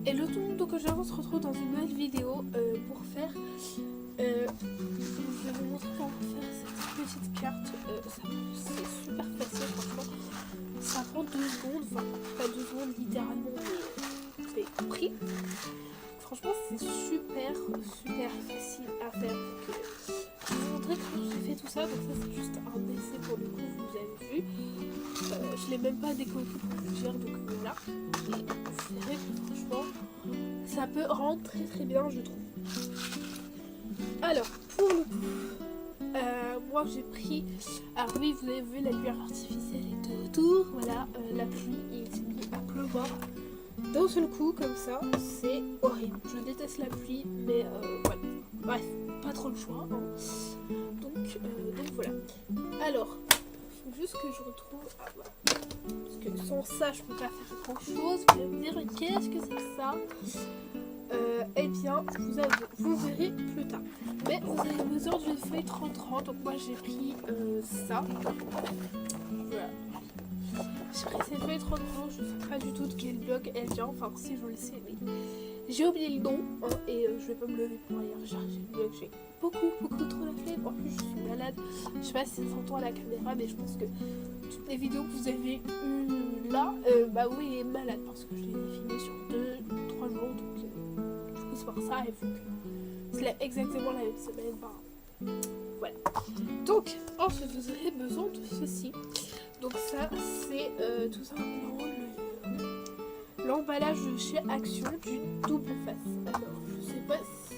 Hello tout le monde, donc aujourd'hui on se retrouve dans une nouvelle vidéo pour faire je vais vous montrer comment faire cette petite carte. C'est super facile franchement, ça prend 2 secondes, enfin pas 2 secondes littéralement, mais c'est compris. Franchement c'est super facile à faire. Donc, je vais vous montrer comment j'ai fait tout ça. Donc ça c'est juste un essai pour le coup, vous avez vu. Je l'ai même pas décollé pour vous dire, donc voilà. Et vous verrez que franchement ça peut rendre très bien, je trouve. Alors pour le coup, moi j'ai pris, alors oui vous avez vu la lumière artificielle était autour, voilà, la pluie et il s'est mis à pleuvoir d'un seul coup comme ça, c'est horrible. Je déteste la pluie, mais voilà, bref, pas trop le choix, hein. Donc voilà. Alors faut juste que je retrouve, voilà. Parce que sans ça je peux pas faire grand chose. Vous allez me dire qu'est-ce que c'est que ça, eh bien vous verrez plus tard. Mais vous avez besoin d'une feuille 30-30, donc moi j'ai pris ça. Voilà. J'ai pris cette feuille 30-30, je sais pas du tout de quel blog elle vient, enfin si je le sais, mais j'ai oublié le nom, hein, et je vais pas me lever pour aller rechercher le blog, j'ai beaucoup trop la flemme. En plus je suis malade, je sais pas si ça s'entend à la caméra, mais je pense que toutes les vidéos que vous avez eues là, bah oui elle est malade parce que je l'ai filmé sur 2-3 jours, donc du coup c'est pour ça, il faut que c'est exactement la même semaine, bah, voilà. Donc ensuite vous aurez besoin de ceci. Donc ça c'est tout simplement l'emballage de chez Action d'une double face. Alors je sais pas si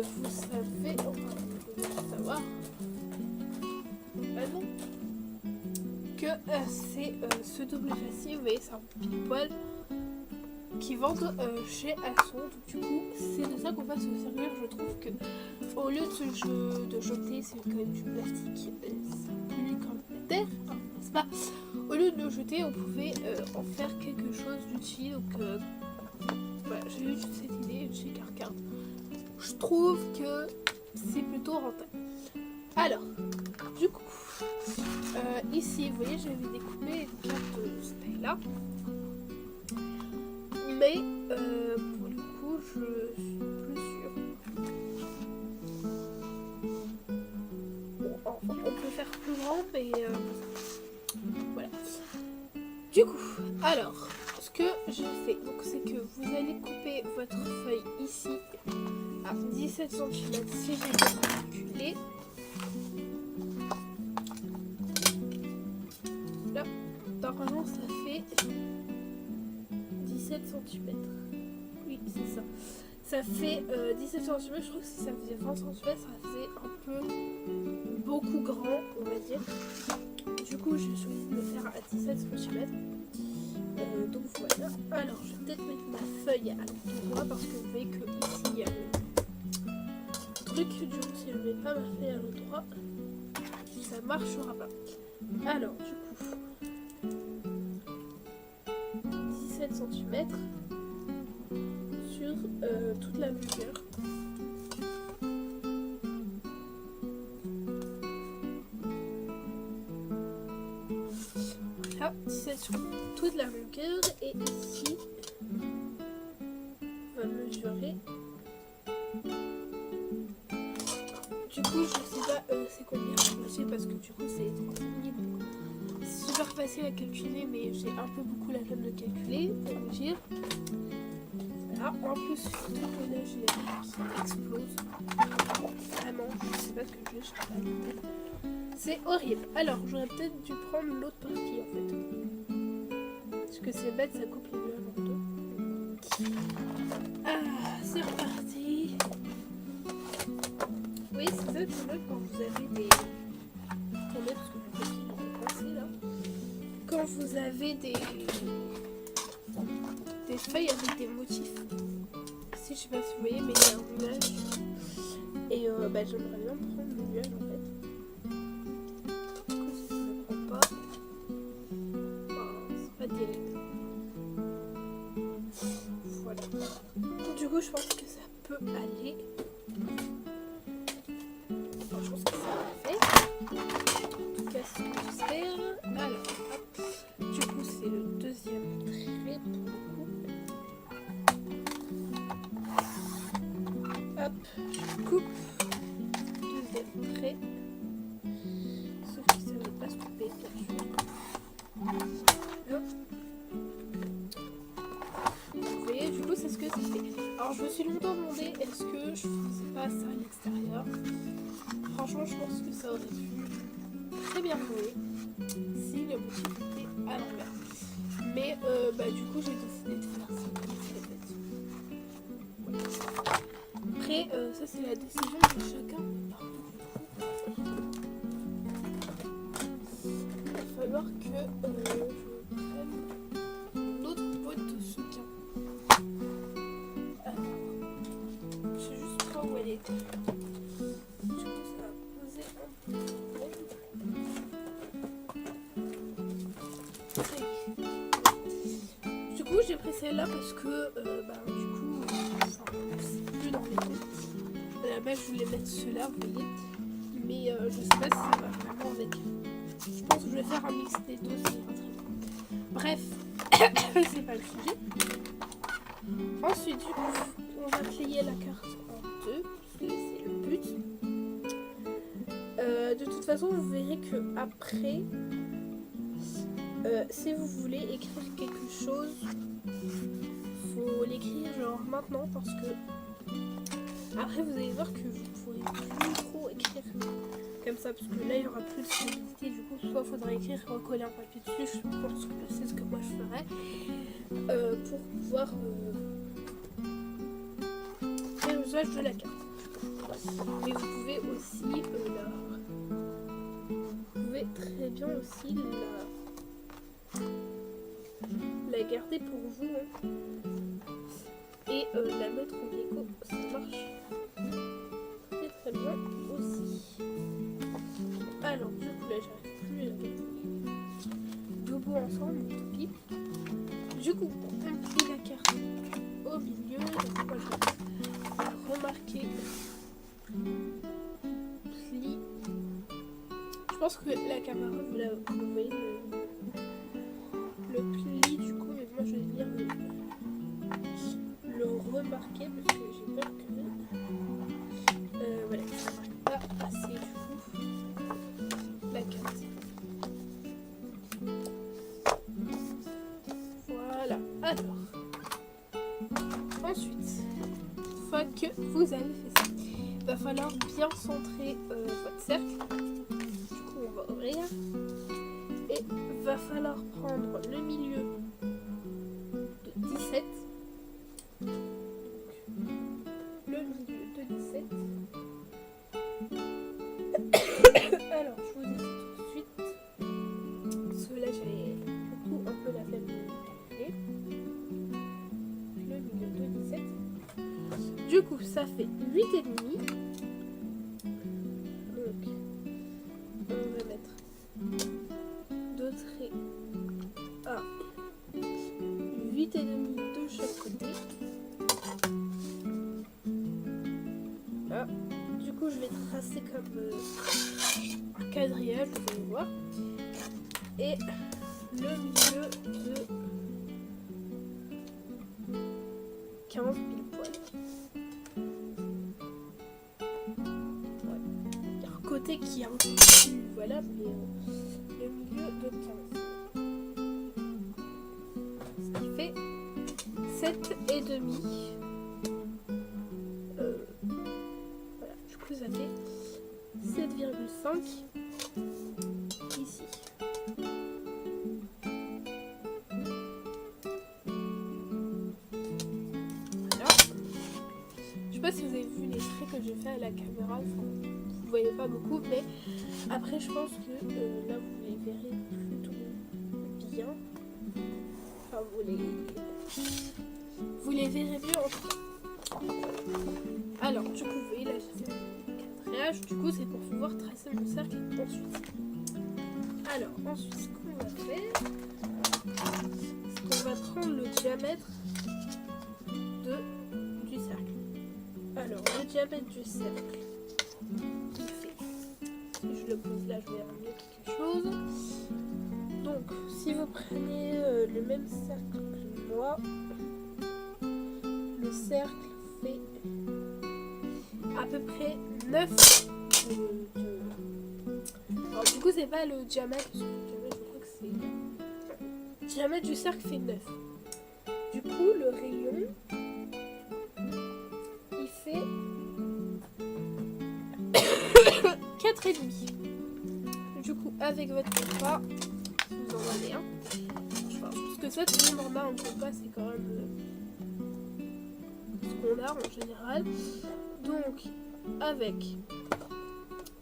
vous savez, enfin vous devez savoir, bah non, que c'est ce double facier, vous voyez c'est un pile poil qui vendent chez Action. Donc du coup c'est de ça qu'on va se servir. Je trouve que au lieu de jeter, c'est quand même du plastique, c'est plus comme la terre, hein, n'est-ce pas? Au lieu de le jeter, on pouvait en faire quelque chose d'utile. Donc voilà, j'ai eu cette idée chez Carcard. Je trouve que c'est plutôt rentable. Alors, du coup, ici, vous voyez, j'avais découpé une carte de ce taille-là. Mais pour le coup, je suis plus sûre. Bon, enfin, on peut faire plus grand, mais voilà. Du coup, alors, ce que je fais, donc, c'est que vous allez couper votre feuille ici à 17 cm si j'ai bien calculé. Là, normalement, ça fait 17 cm. Oui, c'est ça. Ça fait 17 cm, je crois que si ça faisait 20 cm, ça faisait un peu beaucoup grand, on va dire. Du coup, j'ai choisi de le faire à 17 cm. Donc voilà. Alors, je vais peut-être mettre ma feuille à l'endroit parce que vous voyez que ici il y a le truc. Du coup, si je ne mets pas ma feuille à l'endroit, ça marchera pas. Alors, du coup, 17 cm sur toute la longueur. Voilà, 17 sur toute la longueur. Et ici, on va mesurer. Du coup, je sais pas c'est combien c'est parce que du coup, c'est 30 mm. C'est super facile à calculer, mais j'ai un peu beaucoup la flemme de calculer, pour vous dire. Voilà, en plus, surtout que là, j'ai qui explose. Vraiment, je sais pas ce que je sais pas. C'est horrible. Alors, j'aurais peut-être dû prendre l'autre partie en fait. Parce que c'est bête, ça coupe les nuages en deux. Ah, c'est reparti. Oui, c'est ça le problème quand vous avez des... Attendez, parce que le papier est passé là. Quand vous avez des feuilles avec des motifs. Si, je sais pas si vous voyez, mais il y a un nuage. Et bah, j'aimerais bien prendre le nuage en fait. Du coup, si ça ne prend pas, c'est pas terrible. Voilà. Du coup, je pense que ça peut aller. Enfin, je pense que ça va faire. En tout cas, c'est ce que j'espère. Alors, hop. Du coup, c'est le deuxième trait pour le coup. Alors je me suis longtemps demandé est-ce que je faisais pas ça à l'extérieur. Franchement je pense que ça aurait pu très bien jouer si le motif était à l'envers. Mais du coup j'ai décidé de faire ça comme je l'ai fait. Après ça c'est la décision de chacun. Il va falloir que je prenne une autre boîte de soutien. Je sais juste pas où elle est. Du coup, ça va poser un peu de problème. Ça y est. Du coup, j'ai pris celle-là parce que, c'est plus dans les têtes. À la base, je voulais mettre ceux-là, vous voyez. Mais je sais pas si ça va vraiment avec. Je pense que je vais faire un mix des deux, c'est très bon. Bref, c'est pas le sujet. Ensuite, du coup, on va plier la carte en deux, parce que c'est le but. De toute façon, vous verrez que après, si vous voulez écrire quelque chose, faut l'écrire genre maintenant, parce que après vous allez voir que vous pourrez plus trop écrire comme ça, parce que là il y aura plus de stabilité. Du coup, soit faudra écrire, recoller un papier dessus. Je pense que c'est ce que moi je ferais pour pouvoir faire l'usage de la carte. Mais vous pouvez aussi vous pouvez très bien aussi la garder pour vous et la mettre en déco. Ça marche très bien aussi. Alors du coup là j'arrive plus à la garder debout ensemble, tant pis. Du coup on plie la carte au milieu. Donc moi je vais remarquer pli. Je pense que la caméra vous voyez le pli du coup, mais moi je vais venir le remarquer parce que j'ai peur que voilà, ça marque pas assez du coup la carte. Voilà. Alors ensuite, une fois que vous avez fait ça, il va falloir bien centrer votre cercle. Du coup on va ouvrir et il va falloir prendre le milieu de 17. Le milieu de 17. Alors je vous dis tout de suite, parce que là j'ai beaucoup un peu la flemme de calculer. Le milieu de 17. Du coup ça fait 8,5. Donc on va mettre 2 traits à 8,5 de chaque côté. Là. Du coup je vais tracer comme un quadrillage, vous allez voir. Et le milieu de 15 pile poil. Ouais. Il y a un côté qui est un peu plus, voilà, mais le milieu de 15. Ce qui fait 7,5. Voilà, du coup ça fait 7,5 ici. Voilà. Je sais pas si vous avez vu les traits que j'ai fait à la caméra, enfin, vous voyez pas beaucoup, mais après je pense que là vous les verrez plutôt bien. Enfin vous les verrez mieux en tout cas. Alors du coup vous voyez là j'ai fait mon quadrillage, du coup c'est pour pouvoir tracer mon cercle ensuite. Alors ensuite ce qu'on va faire, c'est qu'on va prendre le diamètre du cercle. Alors le diamètre du cercle, il fait, si je le pose là je vais ramener quelque chose. Donc si vous prenez le même cercle que moi, le cercle fait à peu près 9 Alors du coup c'est pas le diamètre, parce que le diamètre je crois que c'est... Le diamètre du cercle fait 9. Du coup le rayon 4,5. Du coup, avec votre compas, vous en avez un. Enfin, parce que ça, tout le monde en a un compas, c'est quand même ce qu'on a en général. Donc, avec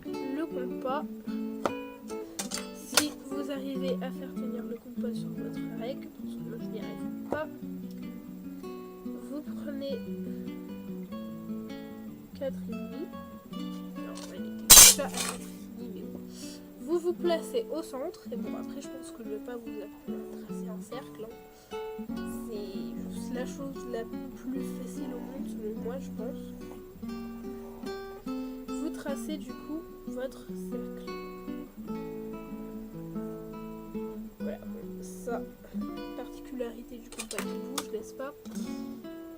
le compas, si vous arrivez à faire tenir le compas sur votre règle, parce que moi je n'y arrive pas, vous prenez 4,5. Alors, elle était déjà à 4,5, mais bon. Vous vous placez au centre, et bon, après, je pense que je ne vais pas vous apprendre à tracer un cercle. Hein. C'est juste la chose la plus facile au monde, selon moi, je pense. Vous tracez du coup votre cercle. Voilà, bon, ça, particularité du compas qui bouge, n'est-ce pas?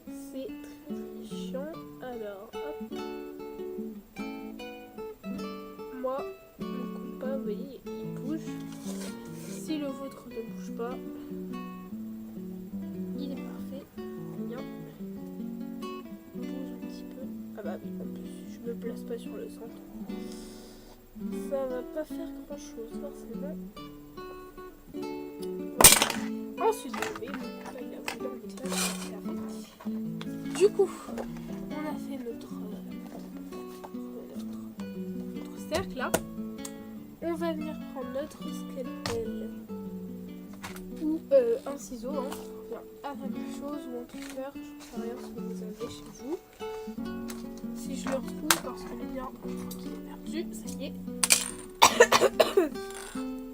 C'est très très chiant. Alors, hop. Moi, mon compas, vous voyez, il bouge. Si le vôtre ne bouge pas, il est parfait. Bien. Il bouge un petit peu. Ah bah oui, en plus, je me place pas sur le centre. Ça va pas faire grand chose, forcément. Voilà. Ensuite, vous voyez, mon compas, il a voulu en éclat, c'est parfait. Du coup, on a fait notre cercle là. On va venir prendre notre scalpel ou un ciseau, hein, à la même chose, ou un clipper, je ne sais rien ce que vous avez chez vous. Si je le retrouve, parce que le mien, qu'il est perdu, ça y est.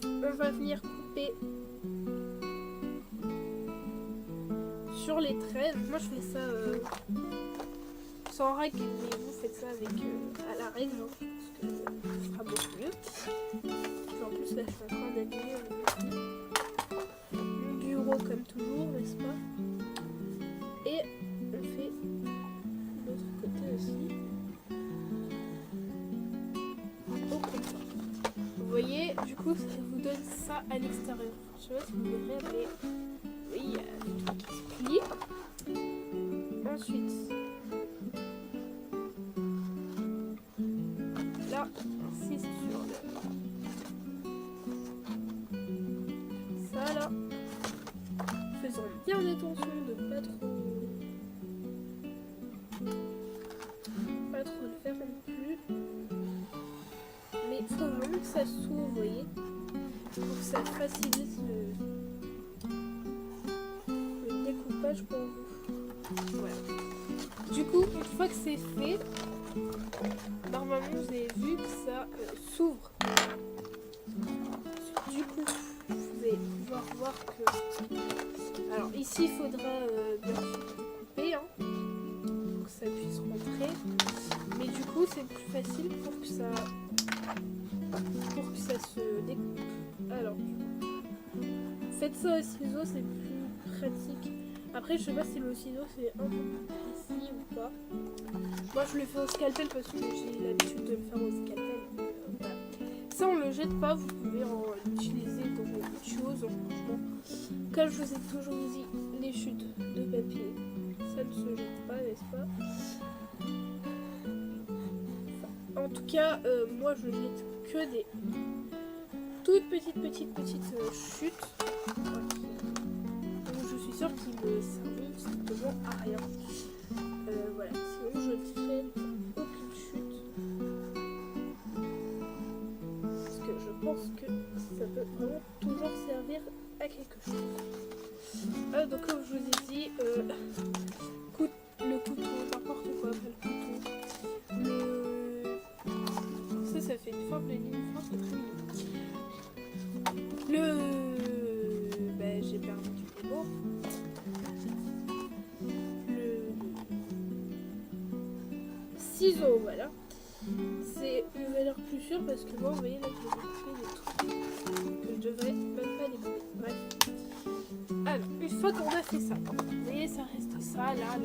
On va venir couper sur les traits. Donc moi je fais ça sans règle, mais vous faites ça avec à la règle, hein, parce que ça sera beaucoup mieux. En plus là je suis en train d'habiller mon bureau comme toujours, n'est-ce pas? Et on fait de l'autre côté aussi. Au comme ça. Vous voyez, du coup ça vous donne ça à l'extérieur. Je sais pas si vous verrez, mais oui, il y a des trucs qui se plient. Ensuite, là, on insiste sur ça là. Faisons bien attention de pas trop le faire non plus. Mais il faut vraiment que ça s'ouvre, vous voyez, pour que ça facilite le découpage pour vous. Voilà. Du coup, une fois que c'est fait, normalement vous avez vu que ça s'ouvre. Du coup, vous allez pouvoir voir que... Alors ici, il faudra bien sûr couper, hein, pour que ça puisse rentrer. Mais du coup, c'est plus facile pour que ça se découpe. Alors, du coup, faites ça au ciseau, c'est plus pratique. Après, je sais pas si le ciseau c'est un peu plus précis ou pas. Moi, je le fais au scalpel parce que j'ai l'habitude de le faire au scalpel. Voilà. Ça, on le jette pas, vous pouvez en utiliser dans beaucoup de choses. Franchement, comme je vous ai toujours dit, les chutes de papier, ça ne se jette pas, n'est-ce pas? Enfin, en tout cas, moi, je jette que des toutes petites chutes. Donc, je suis sûre qu'ils ne servent strictement à rien. Voilà, sinon je ne ferai aucune chute. Parce que je pense que ça peut vraiment toujours servir à quelque chose. Donc comme je vous ai dit, le couteau, n'importe quoi, pas le couteau. Ça fait une forme de ligne, c'est très mignon. J'ai perdu du mot. Ciseaux, voilà. C'est une valeur plus sûre parce que moi, vous voyez, là, je vais couper des trucs que je devrais même pas les couper. Bref. Alors, une fois qu'on a fait ça, vous voyez, ça reste ça, là.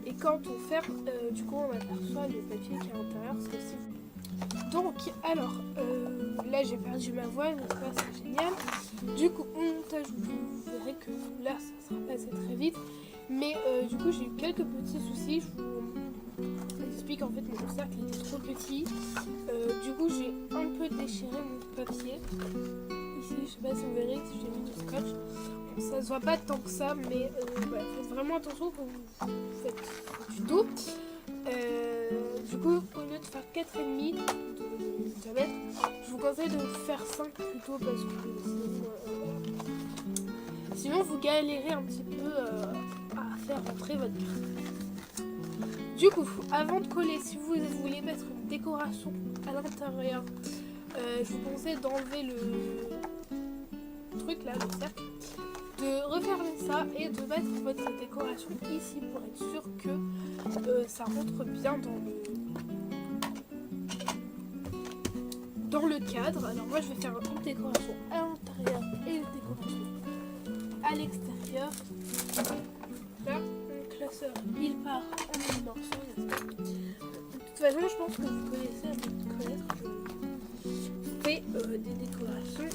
Et quand on ferme, du coup, on aperçoit le papier qui est à l'intérieur, c'est aussi. Donc, alors, là, j'ai perdu ma voix, donc là, c'est génial. Du coup, au montage, vous verrez que là, ça sera passé très vite. Mais du coup, j'ai eu quelques petits soucis. Je vous J'explique en fait mon cercle était trop petit. Du coup j'ai un peu déchiré mon papier. Ici je sais pas si vous verrez si j'ai mis du scotch. Bon, ça se voit pas tant que ça mais voilà, faites vraiment attention quand vous faites ce tuto. Du coup au lieu de faire 4,5 de diamètre, je vous conseille de faire 5 plutôt parce que sinon vous galérez un petit peu à faire rentrer votre carte. Du coup, avant de coller, si vous voulez mettre une décoration à l'intérieur, je vous conseille d'enlever le truc là, le cercle, de refermer ça et de mettre votre décoration ici pour être sûr que ça rentre bien dans le cadre. Alors moi je vais faire une décoration à l'intérieur et une décoration à l'extérieur. Là, mon classeur il part en une morceau. De toute façon, je pense que vous connaissez avant de connaître. Je fais des décorations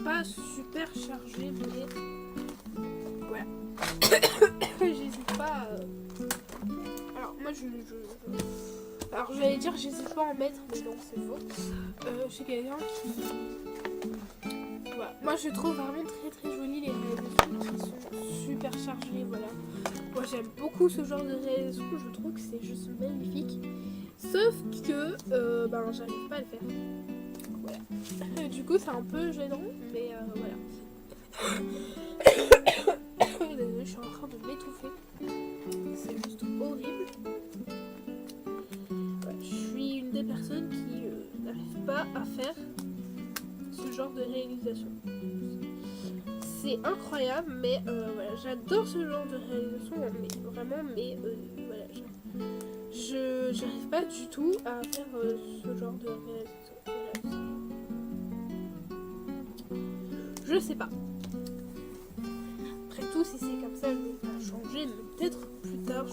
pas super chargées, mais voilà. J'hésite pas. Alors moi alors j'allais dire j'hésite pas à en mettre, mais non c'est faux. Je suis quelqu'un qui... Voilà. Moi je trouve vraiment très joli les réalisations qui sont super chargées, voilà. Moi j'aime beaucoup ce genre de réalisation, je trouve que c'est juste magnifique. Sauf que j'arrive pas à le faire. Voilà. Du coup c'est un peu gênant, mais voilà. Désolée, je suis en train de m'étouffer. C'est juste horrible. Ouais, je suis une des personnes qui n'arrive pas à faire ce genre de réalisation. C'est incroyable, mais voilà, j'adore ce genre de réalisation, mais vraiment, mais voilà, je n'arrive pas du tout à faire ce genre de réalisation. Voilà. Je sais pas. Après tout, si c'est comme ça, je vais pas changer, mais peut-être plus tard,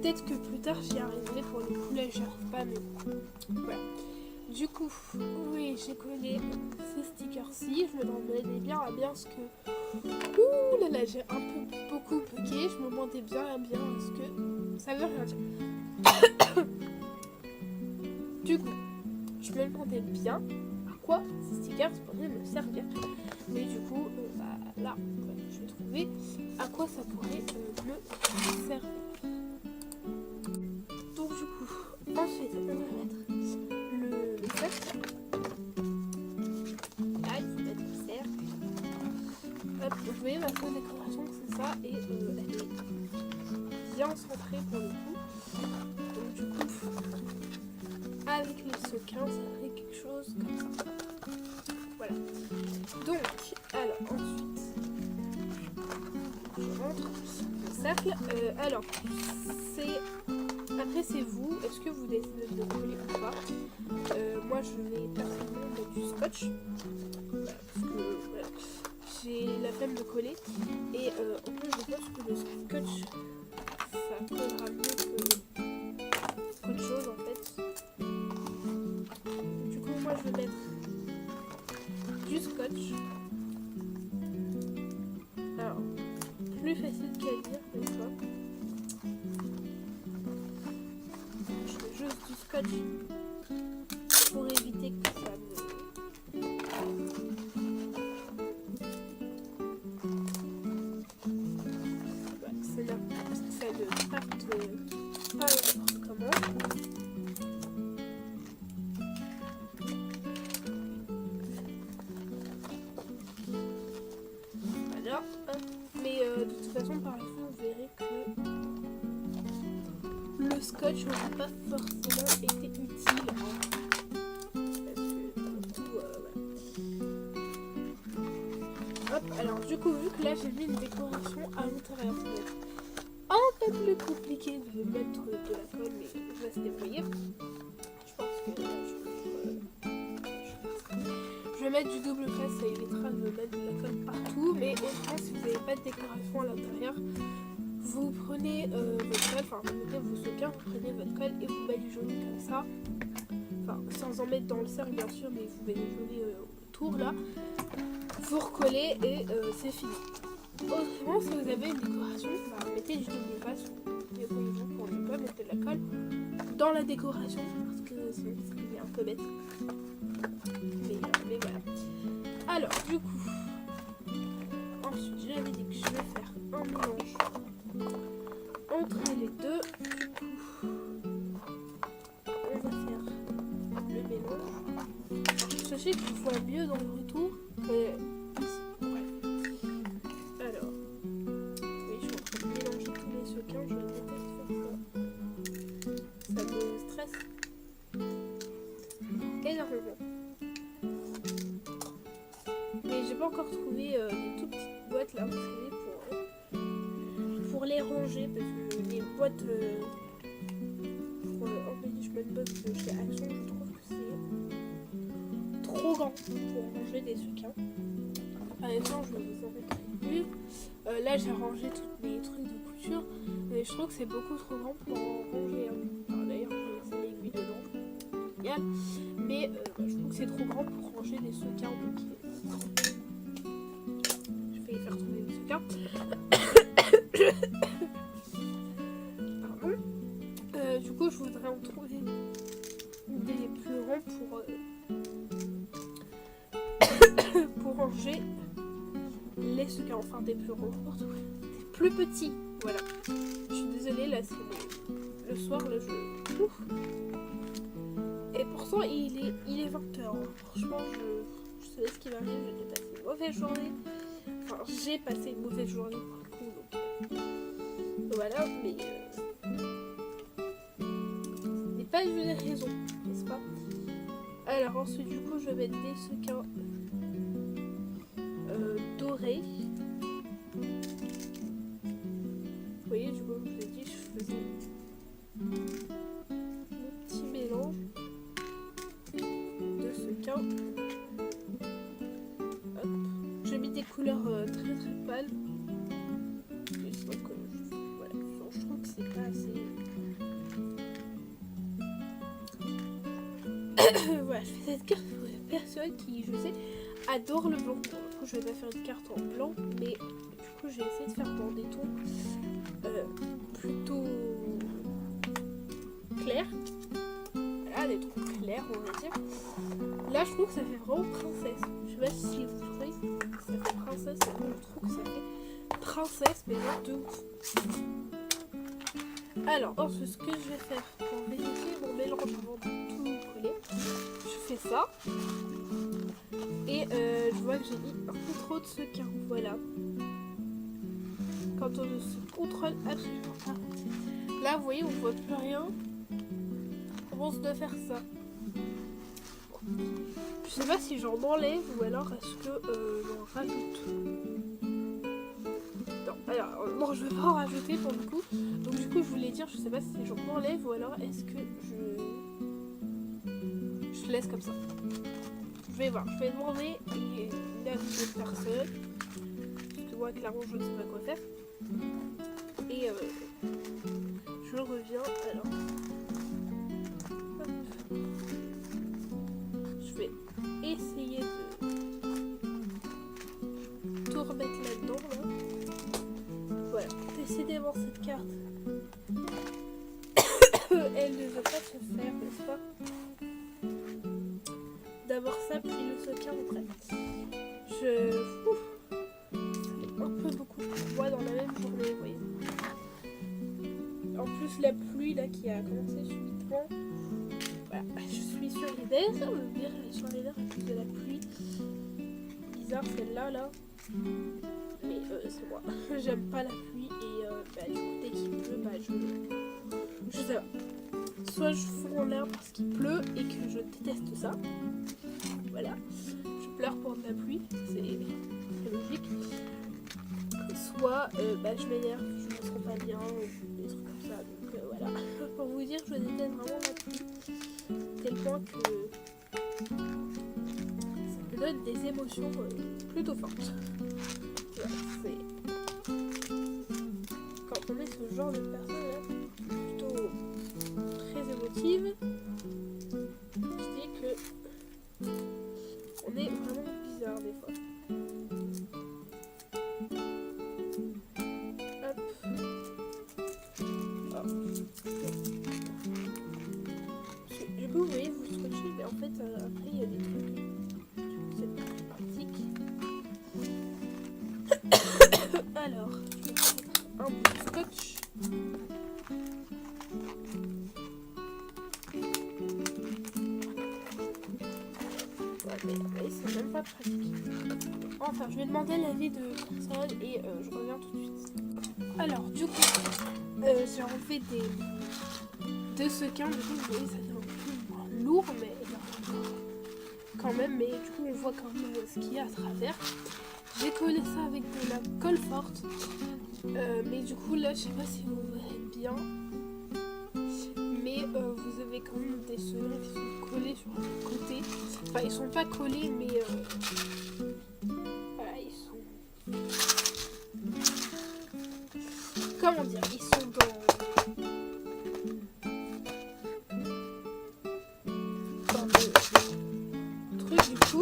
peut-être que plus tard j'y arriverai. Pour le coup là, j'y arrive pas, mais voilà. Du coup, oui, j'ai collé ces stickers-ci. Je me demandais bien ce que... Ouh là là, j'ai un peu beaucoup bugué. Je me demandais bien ce que... Ça veut rien dire. Du coup, je me demandais bien à quoi ces stickers pourraient me servir. Mais du coup, là, je vais trouver à quoi ça pourrait me servir. Donc du coup, ensuite, on va mettre le cercle. Là, il faut mettre le cercle. Hop, vous voyez ma fausse décoration, c'est ça, et elle est bien centrée pour le coup. Donc du coup, avec les sequins, ça fait quelque chose comme ça. Voilà. Donc, alors ensuite, je rentre le cercle. Alors, après c'est vous, est-ce que vous décidez de coller ou pas. Moi je vais personnellement mettre du scotch, voilà, parce que voilà, j'ai la flemme de coller, et en plus je pense que le scotch ça collera mieux qu'autre chose en fait. Du coup moi je vais mettre du scotch. Alors, plus facile qu'à dire, n'est-ce pas? Je mets juste du scotch pour éviter que ça me... Ouais, ça ne parte pas n'importe comment. Voilà. Mais de toute façon, par la fin, vous verrez que le scotch n'aura pas forcément été utile. Parce que tout, voilà. Hop, alors du coup, vu que là j'ai mis une décoration à l'intérieur, ça va être un peu plus compliqué de mettre de la colle, mais je vais se débrouiller. Je pense que je vais mettre du double face, ça évitera de mettre de la colle partout. Mais au moins, si vous n'avez pas de décoration à l'intérieur, vous prenez votre colle, enfin vous mettez vos sequins, vous prenez votre colle et vous badigeonnez comme ça. Enfin, sans en mettre dans le cercle bien sûr, mais vous badigeonnez autour là. Vous recollez et c'est fini. Autrement, si vous avez une décoration, bah, mettez du double face ou pour ne pas mettre de la colle dans la décoration parce que sinon c'est un peu bête. Mais voilà. Alors, du coup, ensuite, j'avais dit que je vais faire un mélange entre les deux. Du coup, on va faire le mélange. Sachez que je vois mieux dans le retour que ici. Bref. Alors, oui, je suis en train de mélanger tous les sequins. Je déteste faire ça. Ça me stresse énormément. Mais j'ai pas encore trouvé des toutes petites boîtes là, vous savez, pour les ranger, parce que les boîtes pour embellishment box de chez Action, je trouve que c'est trop grand pour ranger des sequins. Par exemple, je vous en mettrai plus. Là, j'ai rangé tous mes trucs de couture, mais je trouve que c'est beaucoup trop grand pour en ranger. Enfin, d'ailleurs, j'ai laissé l'aiguille dedans. Génial. Mais je trouve que c'est trop grand pour ranger des sequins. Donc, je vais faire trouver des sequins. Pardon. Du coup, je voudrais en trouver des plus ronds pour ranger les sequins. Enfin, des plus ronds, des plus petits. Voilà. Je suis désolée, là, c'est le soir, là, je... Ouf. Et pourtant, il est 20h. Franchement, je sais ce qui m'arrive. J'ai passé une mauvaise journée. Enfin, j'ai passé une mauvaise journée pour le coup. Donc voilà, mais ce n'est pas une raison, n'est-ce pas? Alors ensuite, du coup, je vais mettre des sequins dorés. Vous voyez, du coup, je vous ai dit, je faisais mon petit mélange de sequins. Hop. J'ai mis des couleurs très très pâles. Donc, voilà, je trouve que c'est pas assez. Voilà, je fais cette carte pour les personnes qui, je sais, adorent le blanc. Du coup, je vais pas faire une carte en blanc, mais du coup, j'ai essayé de faire dans des tons plutôt clairs. Voilà, des tons clairs, on va dire. Là, je trouve que ça fait vraiment princesse. Je sais pas si vous trouvez que ça fait princesse, mais moi, je trouve que ça fait princesse, mais non de ouf. Alors, ensuite, ce que je vais faire pour vérifier mon mélange avant de tout coller, je fais ça. Et je vois que j'ai mis un peu trop de sequins. Voilà. Quand on ne se contrôle absolument pas. Là, vous voyez, on ne voit plus rien. On commence de faire ça. Je sais pas si j'en enlève ou alors est-ce que j'en rajoute. Non, alors non, je vais pas en rajouter pour le coup. Donc du coup, je voulais dire, je sais pas si j'en enlève ou alors est-ce que je laisse comme ça. Je vais voir, je vais demander l'avis de personne. Parce que moi, clairement, je ne sais pas quoi faire. Et je reviens. Alors, hop. Je vais essayer de tout remettre là-dedans. Là. Voilà, décidément cette carte, elle ne veut pas se faire, n'est-ce pas? D'abord ça, puis le sequin après. Ça fait un peu beaucoup de poids dans la même journée, vous voyez. En plus la pluie là qui a commencé subitement. Voilà, je suis sur les nerfs, le pire, elle est sur les nerfs à cause de la pluie. Bizarre celle-là là. Mais c'est moi. J'aime pas la pluie et du coup dès qu'il pleut, je sais pas. Soit je fous en l'air parce qu'il pleut et que je déteste ça. Voilà. Je pleure pour de la pluie, c'est logique. Soit je m'énerve, je me sens pas bien, des trucs comme ça. Donc voilà. Pour vous dire, je déteste vraiment la pluie. Tel point que ça me donne des émotions plutôt fortes. Voilà, quand on est ce genre de personne là, plutôt très émotive, je dis que on est vraiment bizarre des fois. y a des trucs. C'est plus pratique. Alors, je vais mettre un bout de scotch. Ouais, mais c'est même pas pratique. Enfin, je vais demander l'avis de personne et je reviens tout de suite. Alors, du coup, j'ai enlevé deux sequins. Du coup, vous voyez, ça fait un peu lourd, mais quand même. Mais du coup, on voit quand même ce qu'il y a à travers. J'ai collé ça avec de la colle forte. Mais du coup, là, je sais pas si vous verrez bien. Mais vous avez quand même des seconds qui sont collés sur le côté. Enfin, ils sont pas collés, mais voilà, ils sont. Comment dire, ils sont dans le truc du coup.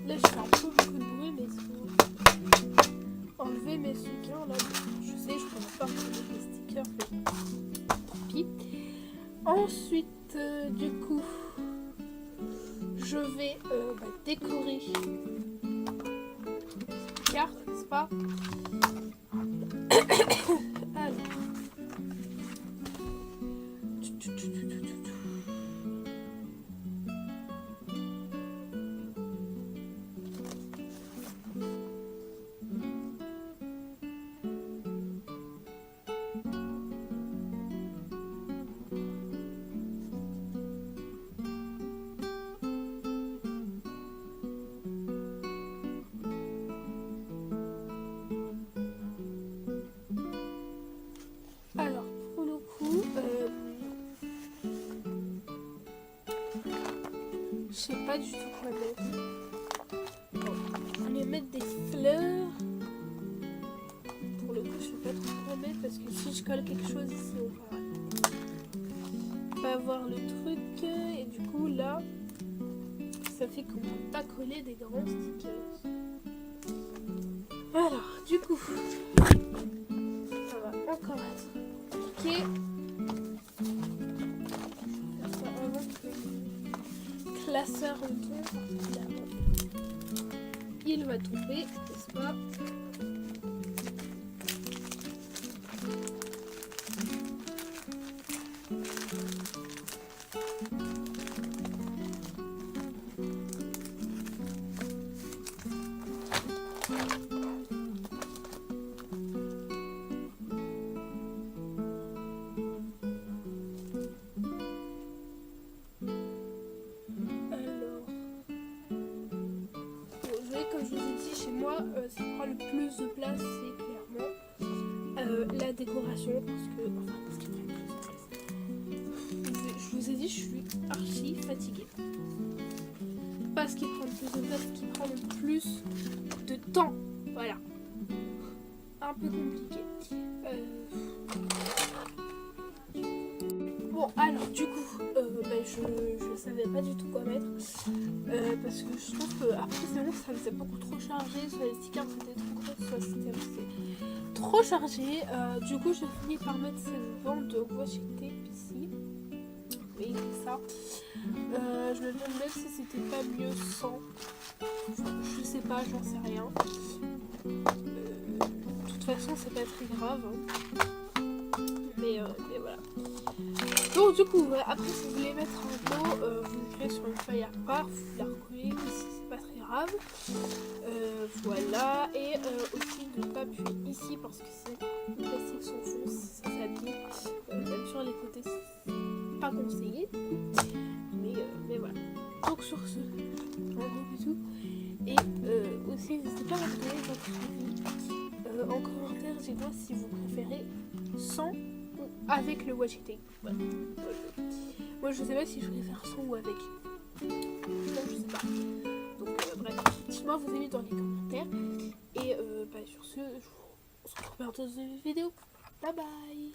Là, je fais un peu beaucoup de bruit, mais c'est pour enlever mes stickers. Là, je sais, je pourrais pas enlever les stickers, mais tant pis. Ensuite, du coup, je vais décorer cette carte, n'est-ce pas? Alors. Alors, pour le coup, je sais pas du tout quoi mettre. Bon, je vais mettre des fleurs. Pour le coup, je sais pas trop quoi mettre parce que si je colle quelque chose ici, on va pas voir le truc. Et du coup, là, ça fait qu'on peut pas coller des grands stickers. Alors, du coup, ça va encore être compliqué. Faire ça avant que le classeur tombe. Il va tomber, n'est-ce pas? Comme je vous ai dit, chez moi, ce qui prend le plus de place, c'est clairement la décoration, parce qu'il prend le plus de place. Je vous ai dit, je suis archi fatiguée. Pas ce qui prend le plus de place, ce qui prend le plus de temps. Voilà. Un peu compliqué. Bon, alors, du coup, je savais pas du tout quoi mettre. Parce que je trouve que après c'est bon, ça faisait beaucoup trop chargé, soit les stickers c'était trop gros, soit c'était trop chargé. Du coup j'ai fini par mettre cette bande de washi tape ici. Oui, c'est ça. Je me demande même si c'était pas mieux sans. Je sais pas, j'en sais rien. De toute façon c'est pas très grave. Mais voilà. Donc du coup, après si vous voulez mettre un mot, vous écrivez sur une feuille à part, vous la recollez, ici c'est pas très grave. Voilà, et aussi ne pas appuyer ici parce que c'est le plastique s'enfonce, ça s'abîme. Même sur les côtés, c'est pas conseillé. Mais voilà. Donc sur ce, un gros bisou. Et aussi n'hésitez pas à me donner votre avis en commentaire, dites-moi si vous préférez sans ou avec le washi tape. Voilà. Moi je sais pas si je préfère sans ou avec. Donc je sais pas. Donc bref, dites-moi vos avis dans les commentaires. Et sur ce, on se retrouve bientôt dans une vidéo. Bye bye.